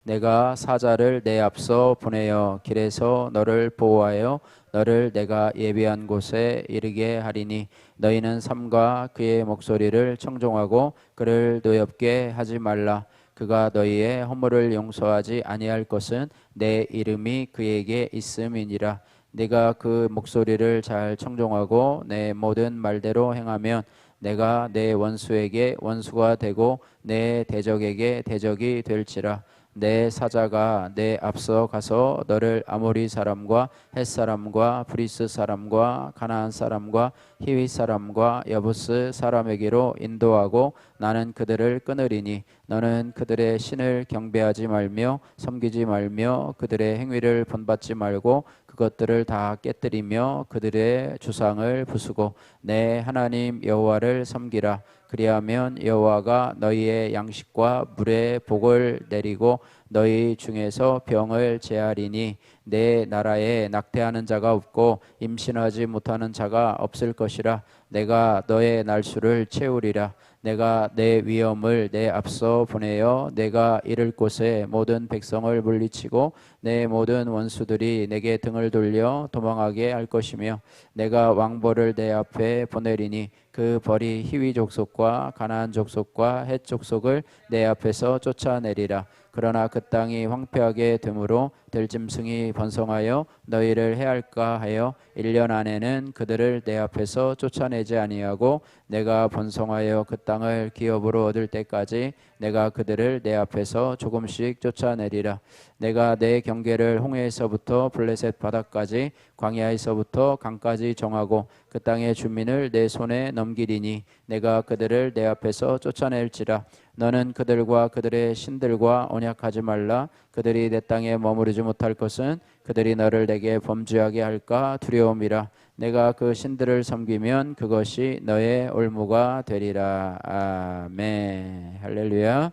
내가 사자를 내 앞서 보내어 길에서 너를 보호하여 너를 내가 예비한 곳에 이르게 하리니 너희는 삼가 그의 목소리를 청종하고 그를 노엽게 하지 말라. 그가 너희의 허물을 용서하지 아니할 것은 내 이름이 그에게 있음이니라. 네가 그 목소리를 잘 청종하고 내 모든 말대로 행하면 내가 내 원수에게 원수가 되고 내 대적에게 대적이 될지라. 내 사자가 내 앞서 가서 너를 아모리 사람과 헷 사람과 브리스 사람과 가나안 사람과 히위 사람과 여부스 사람에게로 인도하고 나는 그들을 끊으리니 너는 그들의 신을 경배하지 말며 섬기지 말며 그들의 행위를 본받지 말고 그것들을 다 깨뜨리며 그들의 주상을 부수고 내 하나님 여호와를 섬기라. 그리하면 여호와가 너희의 양식과 물의 복을 내리고 너희 중에서 병을 제하리니 내 나라에 낙태하는 자가 없고 임신하지 못하는 자가 없을 것이라. 내가 너의 날수를 채우리라. 내가 내 위엄을 내 앞서 보내어 내가 이를 곳에 모든 백성을 물리치고 내 모든 원수들이 내게 등을 돌려 도망하게 할 것이며 내가 왕벌을 내 앞에 보내리니 그 벌이 히위 족속과 가나안 족속과 헷 족속을 내 앞에서 쫓아내리라. 그러나 그 땅이 황폐하게 되므로 들짐승이 번성하여 너희를 해할까 하여 1년 안에는 그들을 내 앞에서 쫓아내지 아니하고 내가 번성하여 그 땅을 기업으로 얻을 때까지 내가 그들을 내 앞에서 조금씩 쫓아내리라. 내가 내 경계를 홍해에서부터 블레셋 바다까지 광야에서부터 강까지 정하고 그 땅의 주민을 내 손에 넘기리니 내가 그들을 내 앞에서 쫓아낼지라. 너는 그들과 그들의 신들과 언약하지 말라. 그들이 내 땅에 머무르지 못할 것은 그들이 너를 내게 범죄하게 할까 두려움이라. 내가 그 신들을 섬기면 그것이 너의 올무가 되리라. 아멘. 할렐루야.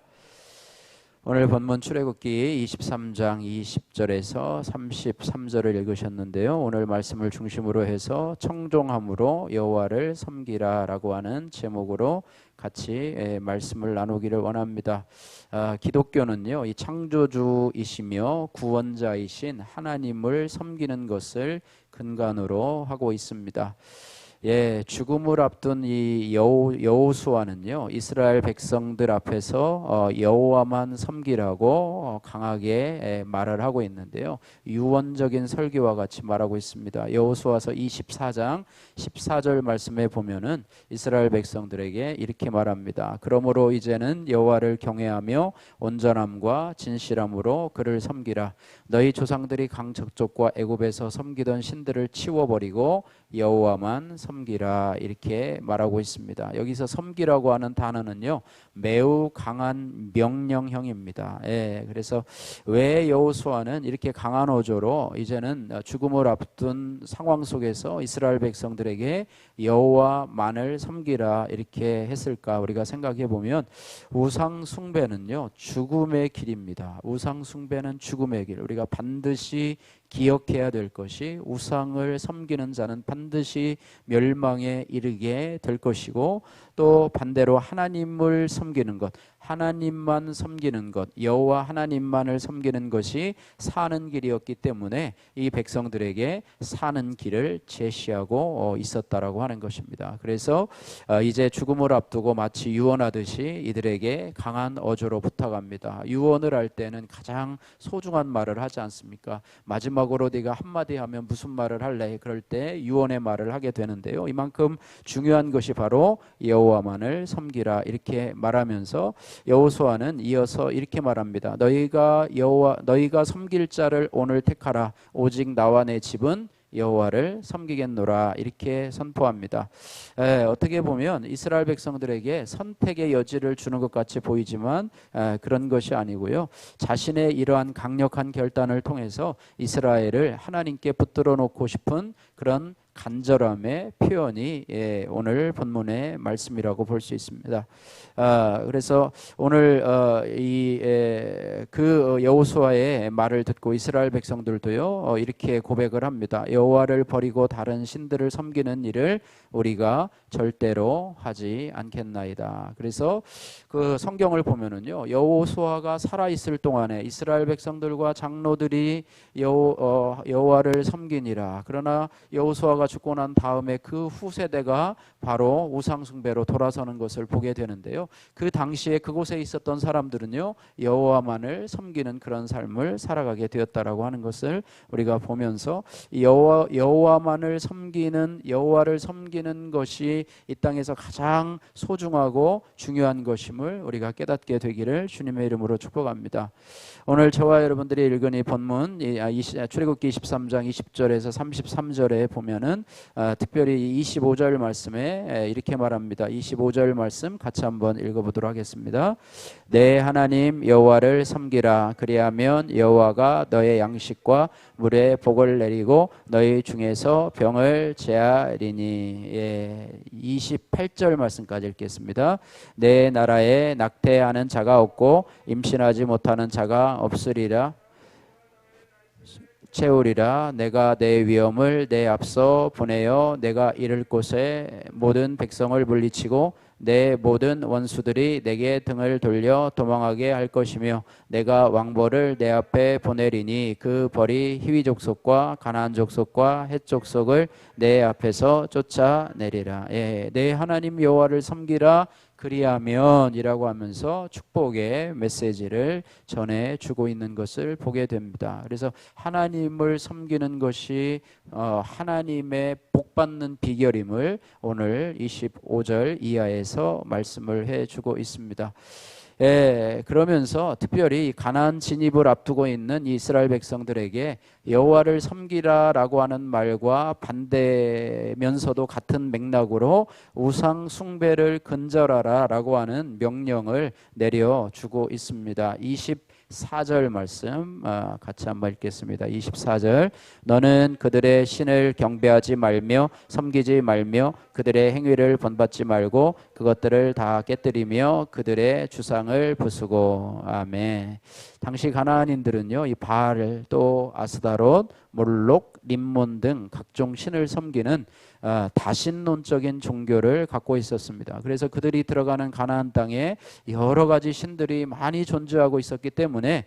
오늘 본문 출애굽기 23장 20절에서 33절을 읽으셨는데요. 오늘 말씀을 중심으로 해서 청종함으로 여호와를 섬기라라고 하는 제목으로 같이 말씀을 나누기를 원합니다. 기독교는요, 이 창조주이시며 구원자이신 하나님을 섬기는 것을 근간으로 하고 있습니다. 죽음을 앞둔 이 여호수아는요, 이스라엘 백성들 앞에서 여호와만 섬기라고 강하게 말을 하고 있는데요. 유언적인 설교와 같이 말하고 있습니다. 여호수아서 24장 14절 말씀에 보면은 이스라엘 백성들에게 이렇게 말합니다. 그러므로 이제는 여호와를 경외하며 온전함과 진실함으로 그를 섬기라. 너희 조상들이 강적족과 애굽에서 섬기던 신들을 치워버리고 여호와만 섬기라, 이렇게 말하고 있습니다. 여기서 섬기라고 하는 단어는요, 매우 강한 명령형입니다. 그래서 왜 여호수아는 이렇게 강한 어조로 이제는 죽음을 앞둔 상황 속에서 이스라엘 백성들에게 여호와만을 섬기라 이렇게 했을까? 우리가 생각해 보면 우상 숭배는요, 죽음의 길입니다. 우상 숭배는 죽음의 길. 우리가 반드시 기억해야 될 것이 우상을 섬기는 자는 반드시 멸망에 이르게 될 것이고, 또 반대로 하나님을 섬기는 것, 하나님만 섬기는 것, 여호와 하나님만을 섬기는 것이 사는 길이었기 때문에 이 백성들에게 사는 길을 제시하고 있었다라고 하는 것입니다. 그래서 이제 죽음을 앞두고 마치 유언하듯이 이들에게 강한 어조로 부탁합니다. 유언을 할 때는 가장 소중한 말을 하지 않습니까? 마지막으로 네가 한마디 하면 무슨 말을 할래? 그럴 때 유언의 말을 하게 되는데요. 이만큼 중요한 것이 바로 여호와만을 섬기라 이렇게 말하면서 여호수아는 이어서 이렇게 말합니다. 너희가 섬길 자를 오늘 택하라. 오직 나와 내 집은 여호와를 섬기겠노라 이렇게 선포합니다. 어떻게 보면 이스라엘 백성들에게 선택의 여지를 주는 것 같이 보이지만 그런 것이 아니고요. 자신의 이러한 강력한 결단을 통해서 이스라엘을 하나님께 붙들어 놓고 싶은 그런 간절함의 표현이 오늘 본문의 말씀이라고 볼 수 있습니다. 그래서 오늘 그 여호수아의 말을 듣고 이스라엘 백성들도요 이렇게 고백을 합니다. 여호와를 버리고 다른 신들을 섬기는 일을 우리가 절대로 하지 않겠나이다. 그래서 그 성경을 보면은요 여호수아가 살아 있을 동안에 이스라엘 백성들과 장로들이 여호와를 섬기니라. 그러나 여호수아가 죽고 난 다음에 그 후세대가 바로 우상 숭배로 돌아서는 것을 보게 되는데요. 그 당시에 그곳에 있었던 사람들은요 여호와만을 섬기는 그런 삶을 살아가게 되었다라고 하는 것을 우리가 보면서 여호와만을 섬기는 여호와를 섬기는 것이 이 땅에서 가장 소중하고 중요한 것임을 우리가 깨닫게 되기를 주님의 이름으로 축복합니다. 오늘 저와 여러분들이 읽은 이 본문 출애굽기 23장 20절에서 33절에 보면은 특별히 25절 말씀에 이렇게 말합니다. 25절 말씀 같이 한번 읽어보도록 하겠습니다. 내 하나님 여호와를 섬기라. 그리하면 여호와가 너의 양식과 물에 복을 내리고 너희 중에서 병을 제하리니. 28절 말씀까지 읽겠습니다. 내 나라에 낙태하는 자가 없고 임신하지 못하는 자가 없으리라. 채우리라. 내가 내 위엄을 내 앞서 보내어 내가 이를 곳에 모든 백성을 물리치고 내 모든 원수들이 내게 등을 돌려 도망하게 할 것이며 내가 왕벌을 내 앞에 보내리니 그 벌이 히위 족속과 가나안 족속과 헷 족속을 내 앞에서 쫓아내리라. 내 하나님 여호와를 섬기라. 그리하면 이라고 하면서 축복의 메시지를 전해주고 있는 것을 보게 됩니다. 그래서 하나님을 섬기는 것이 하나님의 복받는 비결임을 오늘 25절 이하에서 말씀을 해주고 있습니다. 그러면서 특별히 가나안 진입을 앞두고 있는 이스라엘 백성들에게 여호와를 섬기라라고 하는 말과 반대면서도 같은 맥락으로 우상 숭배를 근절하라라고 하는 명령을 내려주고 있습니다. 24절 말씀 같이 한번 읽겠습니다. 24절 너는 그들의 신을 경배하지 말며 섬기지 말며 그들의 행위를 본받지 말고 그것들을 다 깨뜨리며 그들의 주상을 부수고. 아멘. 당시 가나안인들은요 이 바알 또 아스다롯 몰록 림몬 등 각종 신을 섬기는 다신론적인 종교를 갖고 있었습니다. 그래서 그들이 들어가는 가나안 땅에 여러 가지 신들이 많이 존재하고 있었기 때문에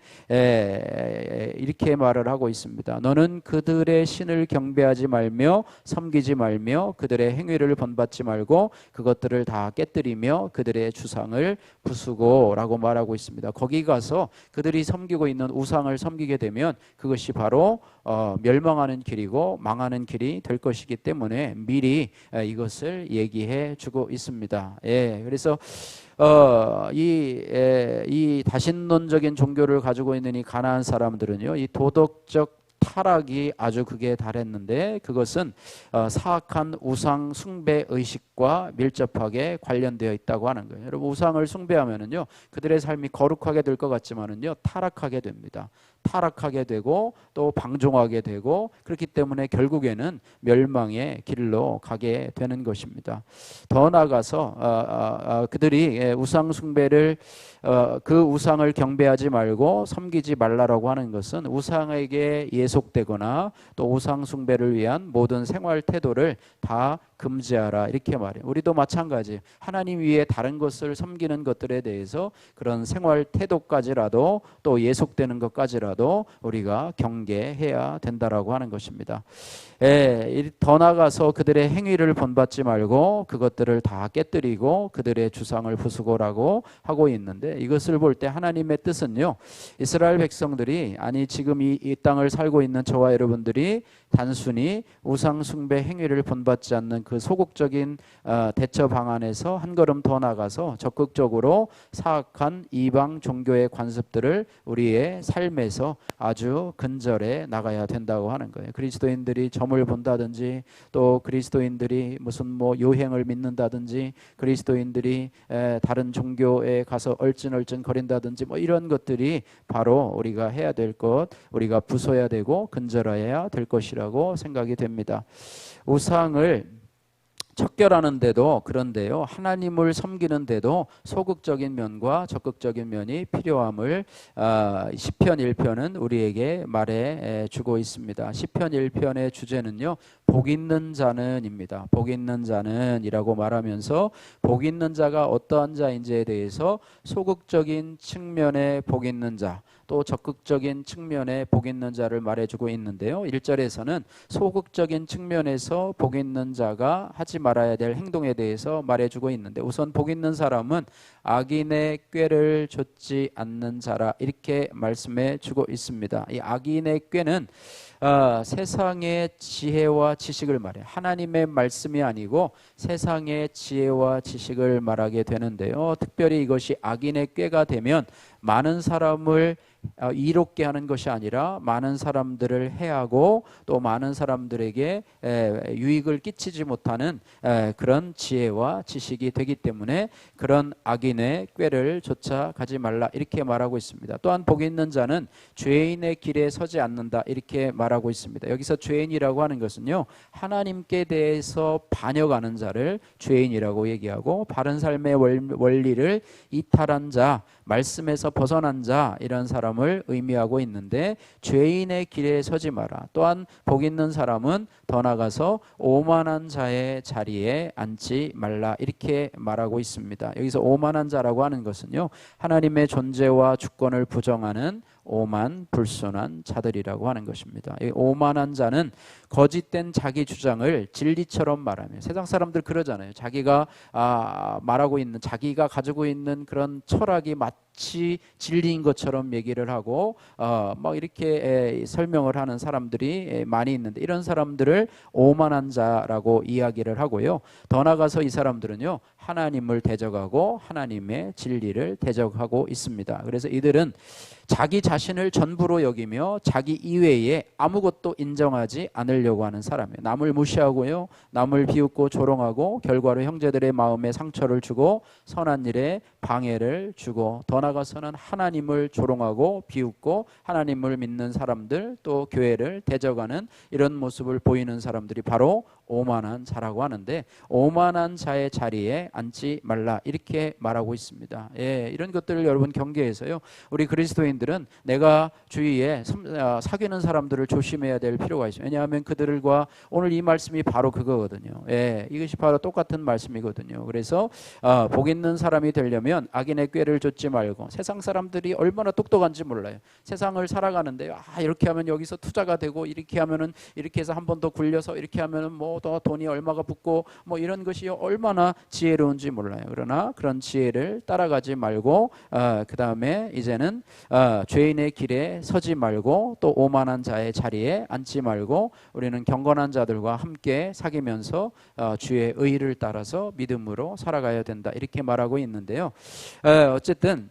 이렇게 말을 하고 있습니다. 너는 그들의 신을 경배하지 말며 섬기지 말며 그들의 행위를 본받지 말고 그것들을 다 깨뜨리며 그들의 주상을 부수고 라고 말하고 있습니다. 거기 가서 그들이 섬기고 있는 우상을 섬기게 되면 그것이 바로 멸망하는 길이고 망하는 길이 될 것이기 때문에 미리 이것을 얘기해 주고 있습니다. 그래서 이 다신론적인 종교를 가지고 있는 이 가나안 사람들은요, 이 도덕적 타락이 아주 극에 달했는데 그것은 사악한 우상 숭배 의식과 밀접하게 관련되어 있다고 하는 거예요. 여러분 우상을 숭배하면은요 그들의 삶이 거룩하게 될 것 같지만은요 타락하게 됩니다. 타락하게 되고 또 방종하게 되고 그렇기 때문에 결국에는 멸망의 길로 가게 되는 것입니다. 더 나아가서 그들이 우상 숭배를 그 우상을 경배하지 말고 섬기지 말라라고 하는 것은 우상에게 예속되거나 또 우상 숭배를 위한 모든 생활 태도를 다 금지하라 이렇게 말해요. 우리도 마찬가지 하나님 위에 다른 것을 섬기는 것들에 대해서 그런 생활 태도까지라도 또 예속되는 것까지라도 우리가 경계해야 된다라고 하는 것입니다. 더 나아가서 그들의 행위를 본받지 말고 그것들을 다 깨뜨리고 그들의 주상을 부수고라고 하고 있는데 이것을 볼 때 하나님의 뜻은요 이스라엘 백성들이 아니 지금 이 땅을 살고 있는 저와 여러분들이 단순히 우상 숭배 행위를 본받지 않는 그 소극적인 대처 방안에서 한 걸음 더 나가서 적극적으로 사악한 이방 종교의 관습들을 우리의 삶에서 아주 근절해 나가야 된다고 하는 거예요. 그리스도인들이 점을 본다든지 또 그리스도인들이 무슨 뭐 요행을 믿는다든지 그리스도인들이 다른 종교에 가서 얼찐얼찐 거린다든지 뭐 이런 것들이 바로 우리가 해야 될 것, 우리가 부숴야 되고 근절해야 될 것이라고 생각이 됩니다. 우상을 척결하는데도 그런데요, 하나님을 섬기는데도 소극적인 면과 적극적인 면이 필요함을 시편 1편은 우리에게 말해 주고 있습니다. 시편 1편의 주제는요, 복 있는 자는입니다. 복 있는 자는이라고 말하면서 복 있는 자가 어떠한 자인지에 대해서 소극적인 측면의 복 있는 자, 또 적극적인 측면의 복 있는 자를 말해주고 있는데요. 1절에서는 소극적인 측면에서 복 있는 자가 하지 말아야 될 행동에 대해서 말해주고 있는데, 우선 복 있는 사람은 악인의 꾀를 좇지 않는 자라 이렇게 말씀해 주고 있습니다. 이 악인의 꾀는 세상의 지혜와 지식을 말해요. 하나님의 말씀이 아니고 세상의 지혜와 지식을 말하게 되는데요. 특별히 이것이 악인의 꾀가 되면 많은 사람을 이롭게 하는 것이 아니라 많은 사람들을 해하고 또 많은 사람들에게 유익을 끼치지 못하는 그런 지혜와 지식이 되기 때문에 그런 악인의 꾀를 쫓아가지 말라 이렇게 말하고 있습니다. 또한 복 있는 자는 죄인의 길에 서지 않는다 이렇게 말하고 있습니다. 여기서 죄인이라고 하는 것은요, 하나님께 대해서 반역하는 자를 죄인이라고 얘기하고 바른 삶의 원리를 이탈한 자, 말씀에서 벗어난 자, 이런 사람을 의미하고 있는데, 죄인의 길에 서지 마라. 또한 복 있는 사람은 더 나가서 오만한 자의 자리에 앉지 말라 이렇게 말하고 있습니다. 여기서 오만한 자라고 하는 것은요, 하나님의 존재와 주권을 부정하는 오만 불순한 자들이라고 하는 것입니다. 이 오만한 자는 거짓된 자기 주장을 진리처럼 말하며, 세상 사람들 그러잖아요. 자기가 말하고 있는, 자기가 가지고 있는 그런 철학이 마치 진리인 것처럼 얘기를 하고 막 이렇게 설명을 하는 사람들이 많이 있는데, 이런 사람들을 오만한 자라고 이야기를 하고요. 더 나아가서 이 사람들은요, 하나님을 대적하고 하나님의 진리를 대적하고 있습니다. 그래서 이들은 자기 자신을 전부로 여기며 자기 이외에 아무것도 인정하지 않으려고 하는 사람이에요. 남을 무시하고요, 남을 비웃고 조롱하고 결과로 형제들의 마음에 상처를 주고 선한 일에 방해를 주고, 더 나아가서는 하나님을 조롱하고 비웃고 하나님을 믿는 사람들, 또 교회를 대적하는 이런 모습을 보이는 사람들이 바로 오만한 자라고 하는데, 오만한 자의 자리에 앉지 말라 이렇게 말하고 있습니다. 이런 것들을 여러분 경계해서요, 우리 그리스도인들은 내가 주위에 사귀는 사람들을 조심해야 될 필요가 있어요. 왜냐하면 그들과 오늘 이 말씀이 바로 그거거든요. 이것이 바로 똑같은 말씀이거든요. 그래서 복 있는 사람이 되려면 악인의 꾀를 좇지 말고, 세상 사람들이 얼마나 똑똑한지 몰라요. 세상을 살아가는데 이렇게 하면 여기서 투자가 되고, 이렇게 하면은 이렇게 해서 한 번 더 굴려서 이렇게 하면은 뭐 더 돈이 얼마가 붙고 뭐 이런 것이 얼마나 지혜로운지 몰라요. 그러나 그런 지혜를 따라가지 말고 그 다음에 이제는 죄인의 길에 서지 말고 또 오만한 자의 자리에 앉지 말고 우리는 경건한 자들과 함께 사귀면서 주의 의를 따라서 믿음으로 살아가야 된다 이렇게 말하고 있는데요. 어쨌든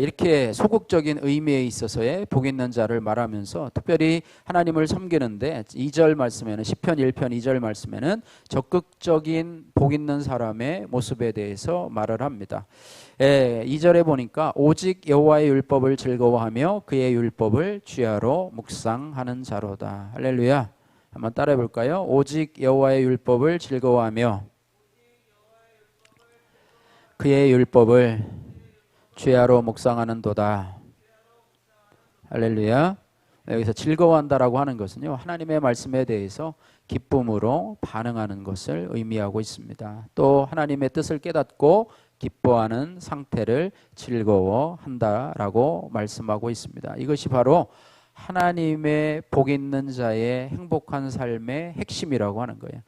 이렇게 소극적인 의미에 있어서의 복 있는 자를 말하면서 특별히 하나님을 섬기는데 2절 말씀에는, 시편 1편 2절 말씀에는 적극적인 복 있는 사람의 모습에 대해서 말을 합니다. 2절에 보니까 오직 여호와의 율법을 즐거워하며 그의 율법을 주야로 묵상하는 자로다. 할렐루야. 한번 따라해 볼까요? 오직 여호와의 율법을 즐거워하며 그의 율법을 주야로 묵상하는도다. 할렐루야. 여기서 즐거워한다라고 하는 것은요, 하나님의 말씀에 대해서 기쁨으로 반응하는 것을 의미하고 있습니다. 또 하나님의 뜻을 깨닫고 기뻐하는 상태를 즐거워한다라고 말씀하고 있습니다. 이것이 바로 하나님의 복 있는 자의 행복한 삶의 핵심이라고 하는 거예요.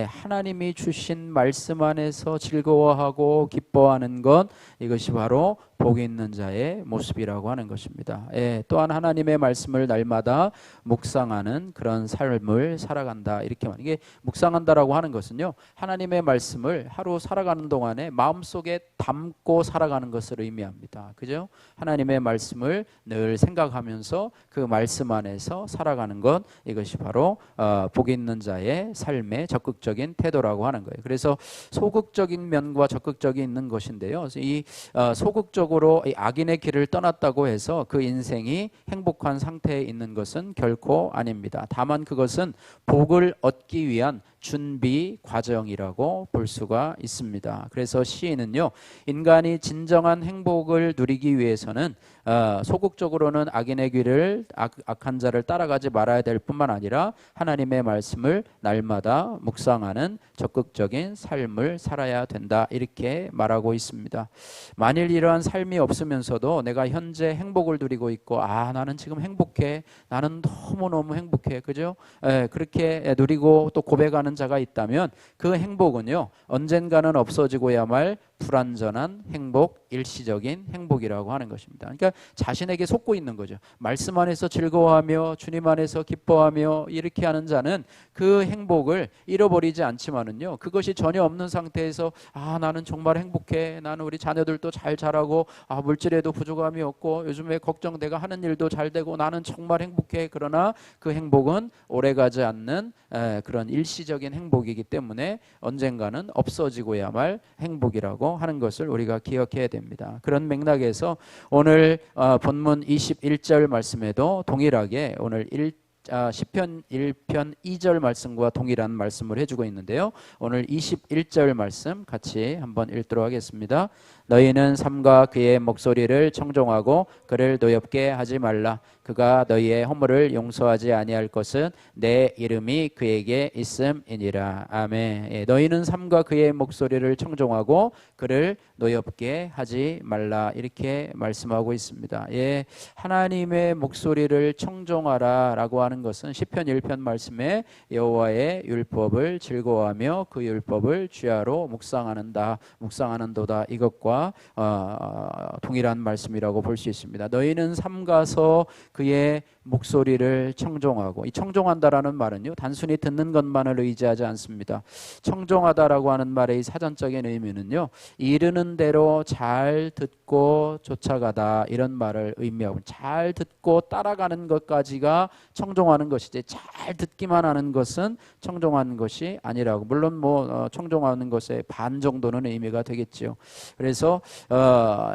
하나님이 주신 말씀 안에서 즐거워하고 기뻐하는 것, 이것이 바로 복 복이 있는 자의 모습이라고 하는 것입니다. 예, 또한 하나님의 말씀을 날마다 묵상하는 그런 삶을 살아간다. 이렇게 말해요. 이게 묵상한다라고 하는 것은요, 하나님의 말씀을 하루 살아가는 동안에 마음속에 담고 살아가는 것을 의미합니다. 그죠? 하나님의 말씀을 늘 생각하면서 그 말씀 안에서 살아가는 것, 이것이 바로 복 있는 자의 삶의 적극적인 태도라고 하는 거예요. 그래서 소극적인 면과 적극적이 있는 것인데요. 이 소극적으로 이 악인의 길을 떠났다고 해서 그 인생이 행복한 상태에 있는 것은 결코 아닙니다. 다만 그것은 복을 얻기 위한 준비 과정이라고 볼 수가 있습니다. 그래서 시인은요, 인간이 진정한 행복을 누리기 위해서는 소극적으로는 악인의 길을 악한 자를 따라가지 말아야 될 뿐만 아니라 하나님의 말씀을 날마다 묵상하는 적극적인 삶을 살아야 된다, 이렇게 말하고 있습니다. 만일 이러한 삶이 없으면서도 내가 현재 행복을 누리고 있고, 나는 지금 행복해, 나는 너무너무 행복해, 그죠? 그렇게 누리고 또 고백하는 자가 있다면 그 행복은요, 언젠가는 없어지고야 말 불완전한 행복, 일시적인 행복이라고 하는 것입니다. 그러니까 자신에게 속고 있는 거죠. 말씀 안에서 즐거워하며 주님 안에서 기뻐하며 이렇게 하는 자는 그 행복을 잃어버리지 않지만은요, 그것이 전혀 없는 상태에서 나는 정말 행복해, 나는 우리 자녀들도 잘 자라고 물질에도 부족함이 없고 요즘에 걱정 내가 하는 일도 잘 되고 나는 정말 행복해. 그러나 그 행복은 오래가지 않는 그런 일시적인 행복이기 때문에 언젠가는 없어지고야 말 행복이라고 하는 것을 우리가 기억해야 됩니다. 그런 맥락에서 오늘 본문 21절 말씀에도 동일하게 오늘 시편 1편 2절 말씀과 동일한 말씀을 해주고 있는데요. 오늘 21절 말씀 같이 한번 읽도록 하겠습니다. 너희는 삼가 그의 목소리를 청종하고 그를 노엽게 하지 말라. 그가 너희의 허물을 용서하지 아니할 것은 내 이름이 그에게 있음이니라. 아멘. 예, 너희는 삼가 그의 목소리를 청종하고 그를 노엽게 하지 말라, 이렇게 말씀하고 있습니다. 예, 하나님의 목소리를 청종하라라고 하는 것은 시편 1편 말씀에 여호와의 율법을 즐거워하며 그 율법을 주야로 묵상하는도다, 이것과 동일한 말씀이라고 볼 수 있습니다. 너희는 삼가서 그의 목소리를 청종하고, 이 청종한다라는 말은요, 단순히 듣는 것만을 의지하지 않습니다. 청종하다라고 하는 말의 사전적인 의미는요, 이르는 대로 잘 듣고 쫓아가다, 이런 말을 의미하고, 잘 듣고 따라가는 것까지가 청종하는 것이지 잘 듣기만 하는 것은 청종하는 것이 아니라고. 물론 청종하는 것의 반 정도는 의미가 되겠죠. 그래서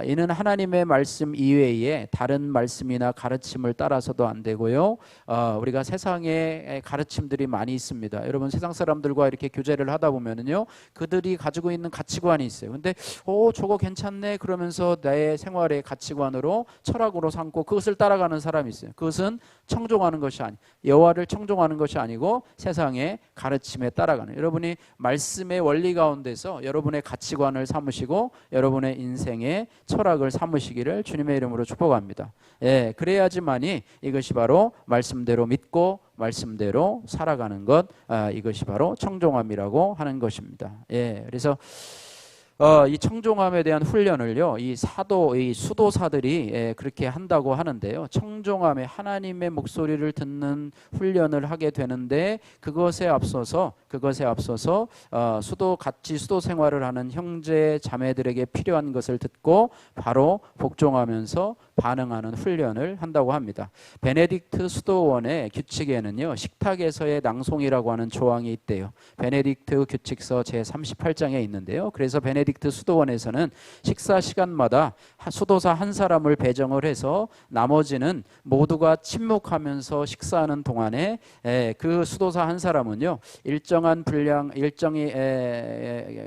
이는 하나님의 말씀 이외에 다른 말씀이나 가르침을 따라서도 안 되고요. 우리가 세상에 가르침들이 많이 있습니다. 여러분, 세상 사람들과 이렇게 교제를 하다 보면은요, 그들이 가지고 있는 가치관이 있어요. 근데 저거 괜찮네 그러면서 내 생활의 가치관으로 철학으로 삼고 그것을 따라가는 사람이 있어요. 그것은 청종하는 것이 여호와를 청종하는 것이 아니고 세상의 가르침에 따라가는, 여러분이 말씀의 원리 가운데서 여러분의 가치관을 삼으시고 여러분의 인생의 철학을 삼으시기를 주님의 이름으로 축복합니다. 예, 그래야지만이 이것이 바로 말씀대로 믿고 말씀대로 살아가는 것, 이것이 바로 청종함이라고 하는 것입니다. 예, 그래서 이 청종함에 대한 훈련을요, 이 수도사들이 그렇게 한다고 하는데요. 청종함에 하나님의 목소리를 듣는 훈련을 하게 되는데, 그것에 앞서서 같이 수도 생활을 하는 형제 자매들에게 필요한 것을 듣고 바로 복종하면서 반응하는 훈련을 한다고 합니다. 베네딕트 수도원의 규칙에는요, 식탁에서의 낭송이라고 하는 조항이 있대요. 베네딕트 규칙서 제38장에 있는데요. 그래서 베네딕트 수도원에서는 식사 시간마다 수도사 한 사람을 배정을 해서 나머지는 모두가 침묵하면서 식사하는 동안에 그 수도사 한 사람은요,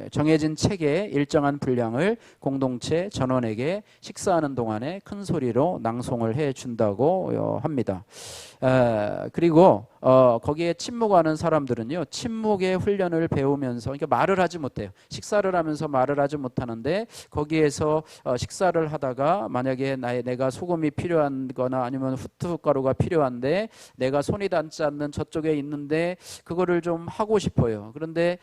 정해진 책의 일정한 분량을 공동체 전원에게 식사하는 동안에 큰 목소리로 낭송을 해준다고 합니다. 그리고 거기에 침묵하는 사람들은요, 침묵의 훈련을 배우면서, 그러니까 말을 하지 못해요. 식사를 하면서 말을 하지 못하는데, 거기에서 식사를 하다가 만약에 내가 소금이 필요한거나 아니면 후춧가루가 필요한데 내가 손이 닿지 않는 저쪽에 있는데 그거를 좀 하고 싶어요. 그런데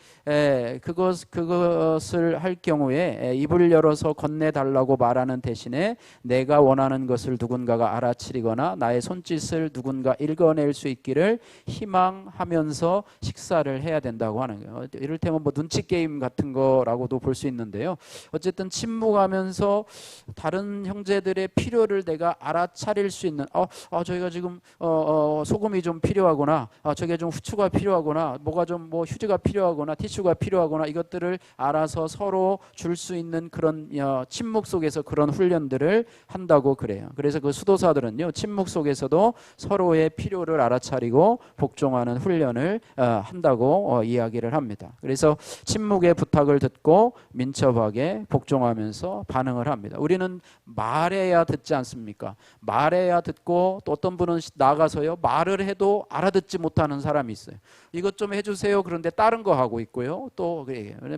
그것을 할 경우에 입을 열어서 건네달라고 말하는 대신에 내가 원하는 것을 누군가가 알아차리거나 나의 손짓을 누군가 읽어낼 수 있기를 희망하면서 식사를 해야 된다고 하는 거예요. 이를테면 뭐 눈치 게임 같은 거라고도 볼 수 있는데요. 어쨌든 침묵하면서 다른 형제들의 필요를 내가 알아차릴 수 있는, 저희가 지금 소금이 좀 필요하구나, 저게 좀 후추가 필요하구나, 뭐가 좀 뭐 휴지가 필요하구나, 티슈가 필요하구나, 이것들을 알아서 서로 줄 수 있는 그런 침묵 속에서 그런 훈련들을 한다고 그래요. 그래서 그 수도사들은요, 침묵 속에서도 서로의 필요를 알아차리고 복종하는 훈련을 한다고 이야기를 합니다. 그래서 침묵의 부탁을 듣고 민첩하게 복종하면서 반응을 합니다. 우리는 말해야 듣지 않습니까? 말해야 듣고, 또 어떤 분은 나가서요, 말을 해도 알아듣지 못하는 사람이 있어요. 이것 좀 해주세요. 그런데 다른 거 하고 있고요. 또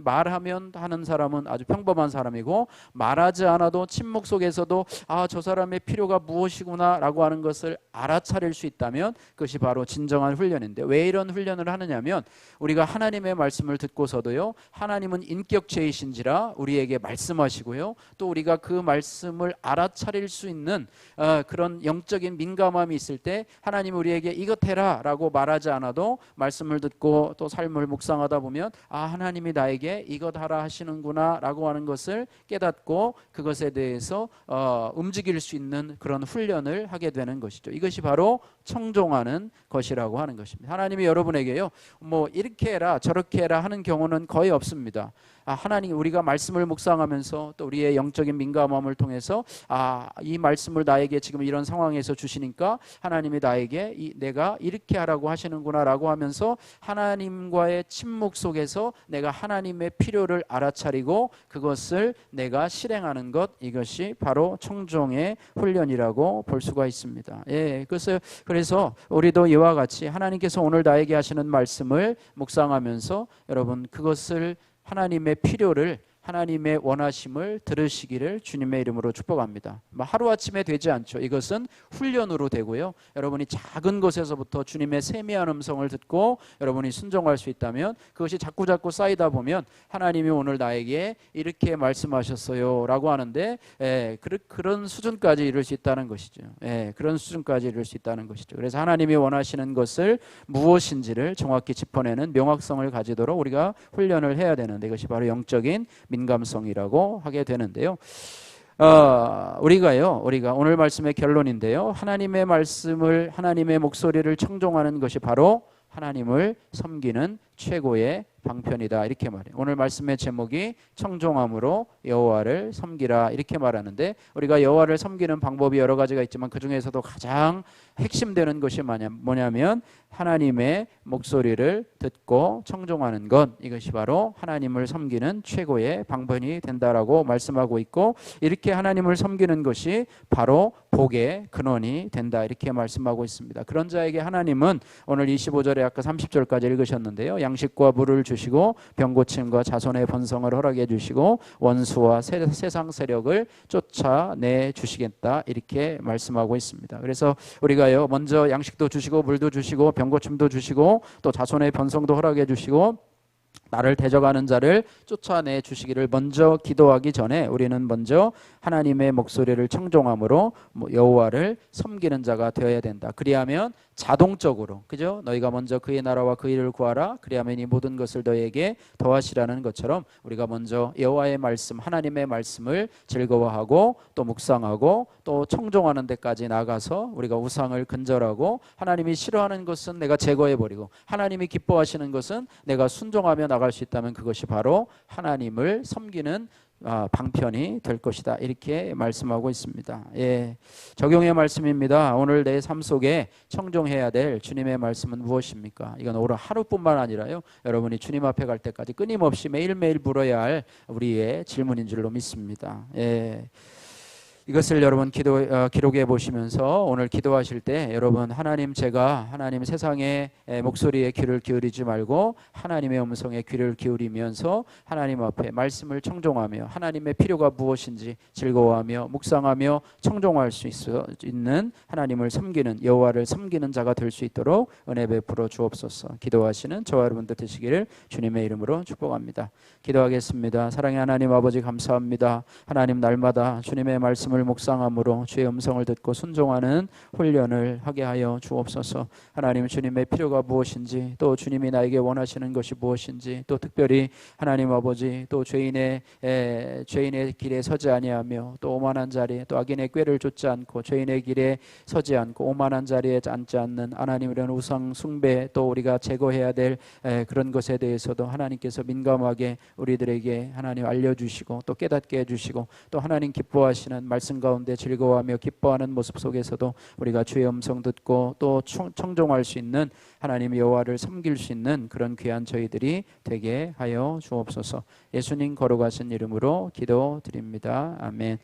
말하면 하는 사람은 아주 평범한 사람이고, 말하지 않아도 침묵 속에서도 저 사람의 필요가 무엇이구나 라고 하는 것을 알아차릴 수 있다면 그것이 바로 진정한 훈련인데, 왜 이런 훈련을 하느냐면, 우리가 하나님의 말씀을 듣고서도요, 하나님은 인격체이신지라 우리에게 말씀하시고요, 또 우리가 그 말씀을 알아차릴 수 있는 그런 영적인 민감함이 있을 때 하나님 우리에게 이것 해라 라고 말하지 않아도 말씀을 듣고 또 삶을 묵상하다 보면 하나님이 나에게 이것 하라 하시는구나 라고 하는 것을 깨닫고 그것에 대해서 움직일 수 있는 그런 훈련을 하게 되는 것이죠. 이것이 바로 청종하는 것이라고 하는 것입니다. 하나님이 여러분에게요, 뭐 이렇게 해라 저렇게 해라 하는 경우는 거의 없습니다. 하나님, 우리가 말씀을 묵상하면서 또 우리의 영적인 민감함을 통해서 이 말씀을 나에게 지금 이런 상황에서 주시니까 하나님이 나에게 내가 이렇게 하라고 하시는구나 라고 하면서 하나님과의 침묵 속에서 내가 하나님의 필요를 알아차리고 그것을 내가 실행하는 것, 이것이 바로 청종의 훈련이라고 볼 수가 있습니다. 그래서 우리도 이와 같이 하나님께서 오늘 나에게 하시는 말씀을 묵상하면서 여러분 그것을, 하나님의 필요를, 하나님의 원하심을 들으시기를 주님의 이름으로 축복합니다. 하루아침에 되지 않죠. 이것은 훈련으로 되고요. 여러분이 작은 것에서부터 주님의 세미한 음성을 듣고 여러분이 순종할 수 있다면 그것이 자꾸자꾸 쌓이다 보면 하나님이 오늘 나에게 이렇게 말씀하셨어요 라고 하는데 그런 수준까지 이룰 수 있다는 것이죠. 그런 수준까지 이룰 수 있다는 것이죠. 그래서 하나님이 원하시는 것을 무엇인지를 정확히 짚어내는 명확성을 가지도록 우리가 훈련을 해야 되는데, 이것이 바로 영적인 민감성이라고 하게 되는데요. 우리가 오늘 말씀의 결론인데요, 하나님의 말씀을, 하나님의 목소리를 청종하는 것이 바로 하나님을 섬기는 최고의 방편이다, 이렇게 말해요. 오늘 말씀의 제목이 청종함으로 여호와를 섬기라 이렇게 말하는데, 우리가 여호와를 섬기는 방법이 여러 가지가 있지만 그 중에서도 가장 핵심되는 것이 뭐냐면 하나님의 목소리를 듣고 청종하는 것, 이것이 바로 하나님을 섬기는 최고의 방편이 된다라고 말씀하고 있고, 이렇게 하나님을 섬기는 것이 바로 복의 근원이 된다, 이렇게 말씀하고 있습니다. 그런 자에게 하나님은 오늘 25절에 아까 30절까지 읽으셨는데요, 양식과 물을 주시고 병고침과 자손의 번성을 허락해 주시고 원수와 세상 세력을 쫓아내 주시겠다, 이렇게 말씀하고 있습니다. 그래서 우리가요, 먼저 양식도 주시고 물도 주시고 병고침도 주시고 또 자손의 번성도 허락해 주시고 나를 대적하는 자를 쫓아내 주시기를 먼저 기도하기 전에 우리는 먼저 하나님의 목소리를 청종함으로 여호와를 섬기는 자가 되어야 된다. 그리하면 자동적으로, 그죠? 너희가 먼저 그의 나라와 그 일을 구하라. 그리하면 이 모든 것을 너희에게 더하시라는 것처럼 우리가 먼저 여호와의 말씀, 하나님의 말씀을 즐거워하고 또 묵상하고 또 청종하는 데까지 나가서 우리가 우상을 근절하고, 하나님이 싫어하는 것은 내가 제거해버리고 하나님이 기뻐하시는 것은 내가 순종하며 나갈 수 있다면 그것이 바로 하나님을 섬기는 방편이 될 것이다, 이렇게 말씀하고 있습니다. 적용의 말씀입니다. 오늘 내 삶 속에 청종해야 될 주님의 말씀은 무엇입니까? 이건 오늘 하루뿐만 아니라요, 여러분이 주님 앞에 갈 때까지 끊임없이 매일매일 물어야 할 우리의 질문인 줄로 믿습니다. 이것을 여러분 기록해 보시면서 오늘 기도하실 때 여러분 제가 하나님 세상의 목소리에 귀를 기울이지 말고 하나님의 음성에 귀를 기울이면서 하나님 앞에 말씀을 청종하며 하나님의 필요가 무엇인지 즐거워하며 묵상하며 청종할 수 있는 하나님을 섬기는 여호와를 섬기는 자가 될 수 있도록 은혜 베풀어 주옵소서. 기도하시는 저와 여러분들 되시기를 주님의 이름으로 축복합니다. 기도하겠습니다. 사랑의 하나님 아버지 감사합니다. 하나님 날마다 주님의 말씀을 묵상함으로 주의 음성을 듣고 순종하는 훈련을 하게 하여 주옵소서. 하나님 주님의 필요가 무엇인지 또 주님이 나에게 원하시는 것이 무엇인지 또 특별히 하나님 아버지 또 죄인의 길에 서지 아니하며 또 오만한 자리에 또 악인의 꾀를 쫓지 않고 죄인의 길에 서지 않고 오만한 자리에 앉지 않는 하나님 이런 우상 숭배 또 우리가 제거해야 될 그런 것에 대해서도 하나님께서 민감하게 우리들에게 하나님 알려주시고 또 깨닫게 해주시고 또 하나님 기뻐하시는 말씀 가운데 즐거워하며 기뻐하는 모습 속에서도 우리가 주의 음성 듣고 또 청종할 수 있는 하나님 여호와를 섬길 수 있는 그런 귀한 저희들이 되게 하여 주옵소서. 예수님 거룩하신 이름으로 기도드립니다. 아멘.